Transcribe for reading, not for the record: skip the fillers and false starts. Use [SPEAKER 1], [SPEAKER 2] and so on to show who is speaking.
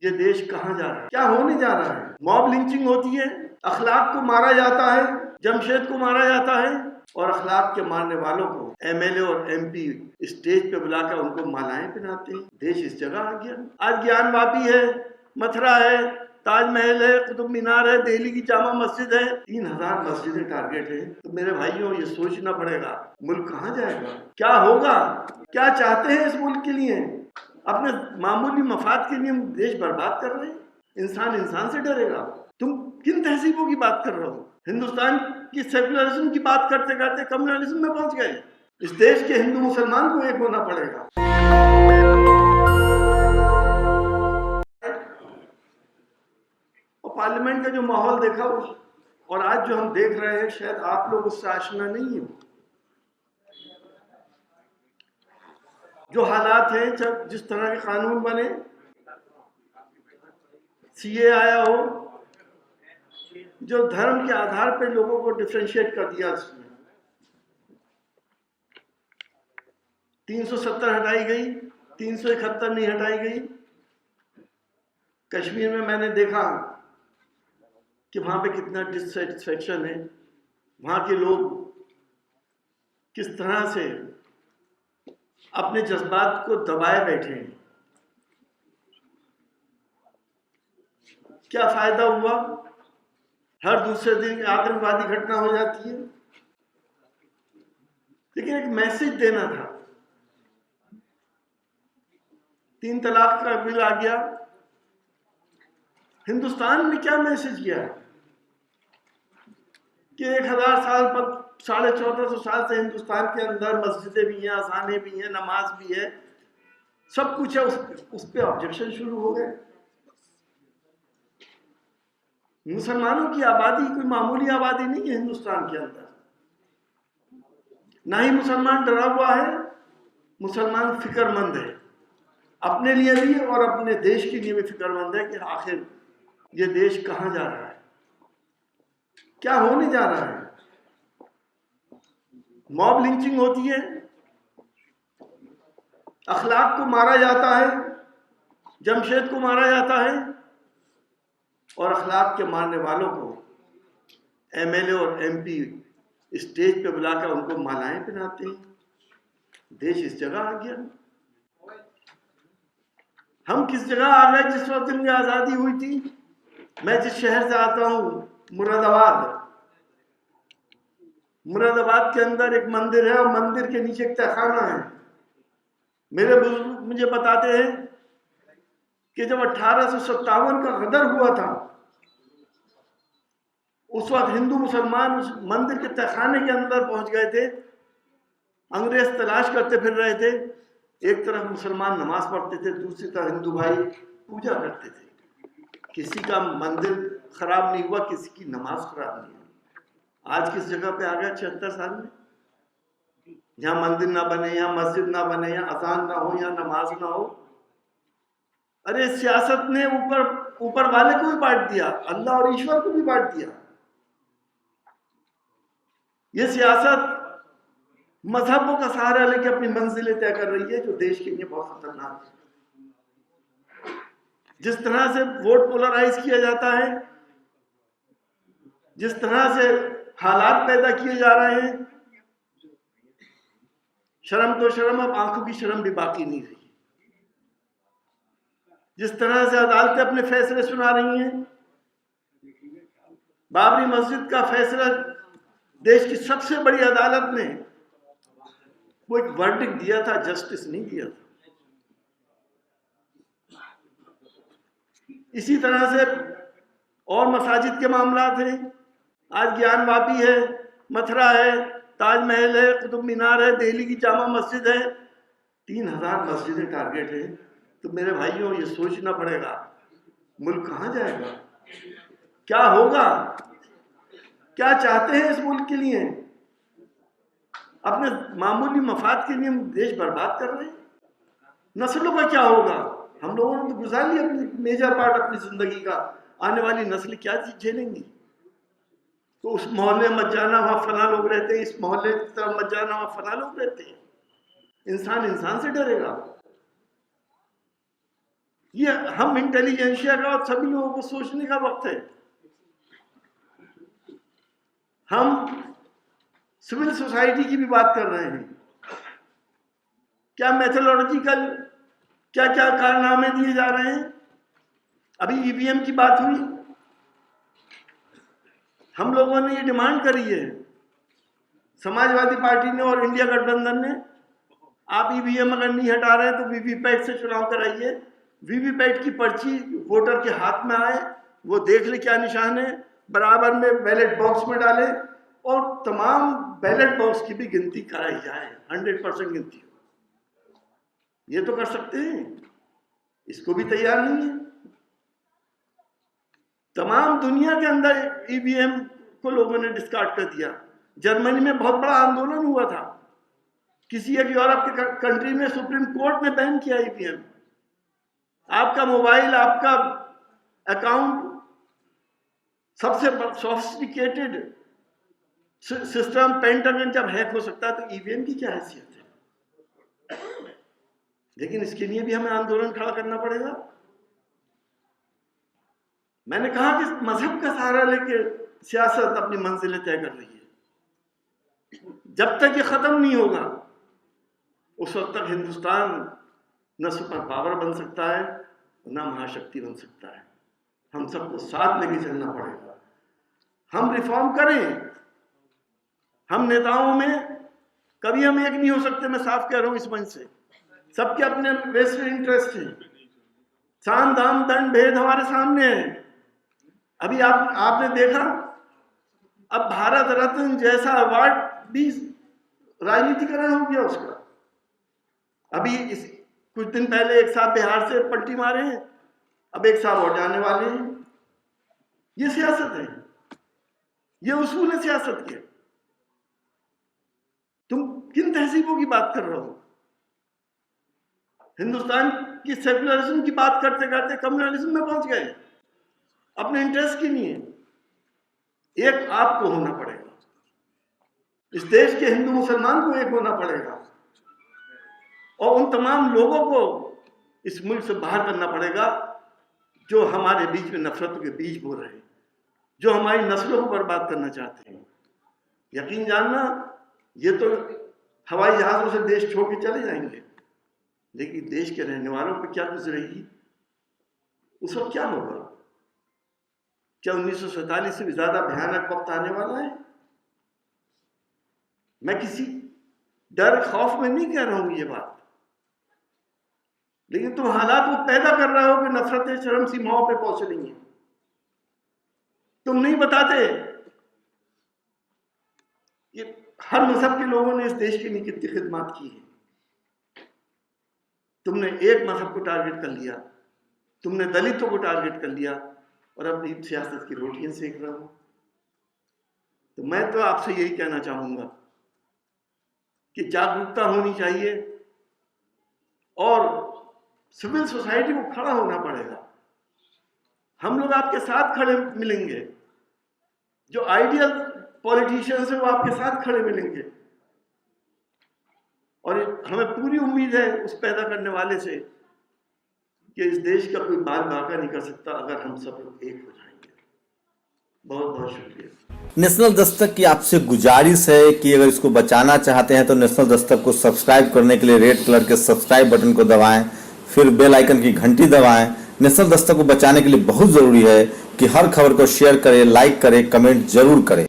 [SPEAKER 1] ये देश कहाँ जा रहा है, क्या होने जा रहा है। मॉब लिंचिंग होती है, अखलाक को मारा जाता है, जमशेद को मारा जाता है और अखलाक के मारने वालों को एमएलए और एमपी स्टेज पे बुलाकर उनको मालाएं पहनाते हैं। देश इस जगह आ गया। आज ज्ञानवापी है, मथुरा है, ताजमहल है, कुतुब मीनार है, दिल्ली की जामा मस्जिद है, 3000 मस्जिदें टारगेट है। तो मेरे भाइयों, ये सोचना पड़ेगा मुल्क कहाँ जाएगा, क्या होगा, क्या चाहते हैं इस मुल्क के लिए। अपने मामूली मफाद के लिए हम देश बर्बाद कर रहे हैं। इंसान इंसान से डरेगा। तुम किन तहजीबों की बात कर रहे हो। हिंदुस्तान की सेकुलरिज्म की बात करते करते कम्युनलिज्म में पहुंच गए। इस देश के हिंदू मुसलमान को एक होना पड़ेगा। और पार्लियामेंट का जो माहौल देखा और आज जो हम देख रहे हैं, शायद आप लोग उससे आशना नहीं हो। जो हालात हैं, जब जिस तरह के कानून बने, सीए आया हो, जो धर्म के आधार पर लोगों को डिफरेंशिएट कर दिया, उसमें 370 हटाई गई, 371 नहीं हटाई गई। कश्मीर में मैंने देखा कि वहां पे कितना डिससेटिस्फेक्शन है, वहां के लोग किस तरह से अपने जज्बात को दबाए बैठे हैं। क्या फायदा हुआ, हर दूसरे दिन आतंकवादी घटना हो जाती है। लेकिन एक मैसेज देना था। 3 तलाक का बिल आ गया। हिंदुस्तान ने क्या मैसेज किया कि 1000 साल पर 1450 साल से हिंदुस्तान के अंदर मस्जिदें भी हैं, अज़ानें भी हैं, नमाज भी है, सब कुछ है। उस पर ऑब्जेक्शन शुरू हो गए। मुसलमानों की आबादी कोई मामूली आबादी नहीं है हिंदुस्तान के अंदर। ना ही मुसलमान डरा हुआ है, मुसलमान फिक्रमंद है, अपने लिए भी और अपने देश के लिए भी फिक्रमंद है कि आखिर ये देश कहाँ जा रहा है, क्या होने जा रहा है। मॉब लिंचिंग होती है, अखलाक को मारा जाता है, जमशेद को मारा जाता है और अखलाक के मारने वालों को एमएलए और एमपी स्टेज पे बुलाकर उनको मालाएं पहनाते हैं। देश इस जगह आ गया। हम किस जगह आ गए जिस वक्त इनकी आज़ादी हुई थी। मैं जिस शहर से आता हूँ, मुरादाबाद के अंदर एक मंदिर है और मंदिर के नीचे एक तहखाना है। मेरे बुजुर्ग मुझे बताते हैं कि जब 1857 का गदर हुआ था, उस वक्त हिंदू मुसलमान उस मंदिर के तहखाने के अंदर पहुंच गए थे। अंग्रेज तलाश करते फिर रहे थे। एक तरफ मुसलमान नमाज पढ़ते थे, दूसरी तरफ हिंदू भाई पूजा करते थे। किसी का मंदिर खराब नहीं हुआ, किसी की नमाज खराब नहीं हुई। आज किस जगह पे आ गया 76 साल में, जहां मंदिर ना बने, यहाँ मस्जिद ना बने, यहाँ अजान ना हो, यहाँ नमाज ना हो। अरे सियासत ने ऊपर वाले को भी बांट दिया, अल्लाह और ईश्वर को भी बांट दिया। ये सियासत मजहबों का सहारा लेके अपनी मंजिलें तय कर रही है, जो देश के लिए बहुत खतरनाक है। जिस तरह से वोट पोलराइज किया जाता है, जिस तरह से हालात पैदा किए जा रहे हैं, शर्म तो शर्म, अब आंखों की शर्म भी बाकी नहीं रही। जिस तरह से अदालतें अपने फैसले सुना रही हैं, बाबरी मस्जिद का फैसला देश की सबसे बड़ी अदालत ने वो एक वर्डिक्ट दिया था, जस्टिस नहीं दिया था। इसी तरह से और मसाजिद के मामला थे। आज ज्ञानवापी है, मथुरा है, ताजमहल है, कुतुब मीनार है, दिल्ली की जामा मस्जिद है, 3000 मस्जिदें टारगेट है। तो मेरे भाइयों, ये सोचना पड़ेगा मुल्क कहाँ जाएगा, क्या होगा, क्या चाहते हैं इस मुल्क के लिए। अपने मामूली मफाद के लिए हम देश बर्बाद कर रहे हैं। नस्लों का क्या होगा। हम लोगों ने तो गुजार लिया अपनी मेजर पार्ट अपनी जिंदगी का, आने वाली नस्लें क्या झेलेंगी। तो उस मोहल्ले मत जाना, वहां फला लोग रहते हैं, इस मोहल्ले की तरफ मत जाना, वहां फला लोग रहते हैं। इंसान इंसान से डरेगा। ये हम इंटेलिजेंशिया का और सभी लोगों को सोचने का वक्त है। हम सिविल सोसाइटी की भी बात कर रहे हैं। क्या मेथोडोलॉजिकल क्या क्या कारनामे दिए जा रहे हैं। अभी ईवीएम की बात हुई, हम लोगों ने ये डिमांड करी है, समाजवादी पार्टी ने और इंडिया गठबंधन ने, आप ईवीएम अगर नहीं हटा रहे तो वीवीपैट से चुनाव कराइए। वीवीपैट की पर्ची वोटर के हाथ में आए, वो देख ले क्या निशान है, बराबर में बैलेट बॉक्स में डाले और तमाम बैलेट बॉक्स की भी गिनती कराई जाए, 100% गिनती हो। ये तो कर सकते हैं, इसको भी तैयार नहीं है। तमाम दुनिया के अंदर ईवीएम को लोगों ने डिस्कार्ड कर दिया। जर्मनी में बहुत बड़ा आंदोलन हुआ था, किसी एक यूरोप के कंट्री में सुप्रीम कोर्ट ने बैन किया ईवीएम। आपका मोबाइल, आपका अकाउंट, सबसे सोफिस्टिकेटेड सिस्टम पेंटागन जब हैक हो सकता है तो ईवीएम की क्या हैसियत है। लेकिन इसके लिए भी हमें आंदोलन खड़ा करना पड़ेगा। मैंने कहा कि मजहब का सहारा लेके सियासत अपनी मंजिलें तय कर रही है। जब तक ये खत्म नहीं होगा उस वक्त तक हिंदुस्तान न सुपर पावर बन सकता है न महाशक्ति बन सकता है। हम सबको साथ लेके चलना पड़ेगा। हम रिफॉर्म करें। हम नेताओं में कभी हम एक नहीं हो सकते, मैं साफ कह रहा हूं इस मंच से। सबके अपने वेस्टेड इंटरेस्ट हैं, साम दाम दंड भेद हमारे सामने है। अभी आपने देखा, अब भारत रत्न जैसा अवार्ड भी राजनीतिकरण हो गया उसका। अभी कुछ दिन पहले एक साहब बिहार से पलटी मारे हैं, अब एक साहब और जाने वाले हैं। ये सियासत है, ये उसूल है सियासत के। तुम किन तहजीबों की बात कर रहे हो? हिंदुस्तान की सेकुलरिज्म की बात करते करते कम्युनलिज्म में पहुंच गए, अपने इंटरेस्ट के लिए। एक आपको होना पड़ेगा, इस देश के हिंदू मुसलमान को एक होना पड़ेगा और उन तमाम लोगों को इस मुल्क से बाहर करना पड़ेगा जो हमारे बीच में नफरतों के बीज बो रहे हैं, जो हमारी नस्लों को बर्बाद करना चाहते हैं। यकीन जानना, ये तो हवाई जहाजों से देश छोड़ के चले जाएंगे, लेकिन देश के रहने वालों पर क्या गुजरेगी, उस वक्त क्या होगा? क्या 1947 से भी ज्यादा भयानक वक्त आने वाला है? मैं किसी डर खौफ में नहीं कह रहा हूं ये बात, लेकिन तुम हालात वो पैदा कर रहे हो कि नफरतें चरम सीमाओं पे पहुंच रही हैं। तुम नहीं बताते। ये हर मजहब के लोगों ने इस देश के लिए कितनी खिदमत की है। तुमने एक मजहब को टारगेट कर लिया, तुमने दलितों को टारगेट कर लिया और अपनी सियासत की रोटियां सेक रहे हो। तो मैं तो आपसे यही कहना चाहूंगा कि जागरूकता होनी चाहिए और सिविल सोसाइटी को खड़ा होना पड़ेगा। हम लोग आपके साथ खड़े मिलेंगे, जो आइडियल पॉलिटिशियंस है वो आपके साथ खड़े मिलेंगे और हमें पूरी उम्मीद है उस पैदा करने वाले से कि इस देश का कोई बाल बाका नहीं कर सकता अगर हम सब लोग एक हो जाएंगे। बहुत बहुत शुक्रिया।
[SPEAKER 2] नेशनल दस्तक की आपसे गुजारिश है कि अगर इसको बचाना चाहते हैं तो नेशनल दस्तक को सब्सक्राइब करने के लिए रेड कलर के सब्सक्राइब बटन को दबाएं, फिर बेल आइकन की घंटी दबाएं। नेशनल दस्तक को बचाने के लिए बहुत जरूरी है कि हर खबर को शेयर करें, लाइक करें, कमेंट जरूर करें।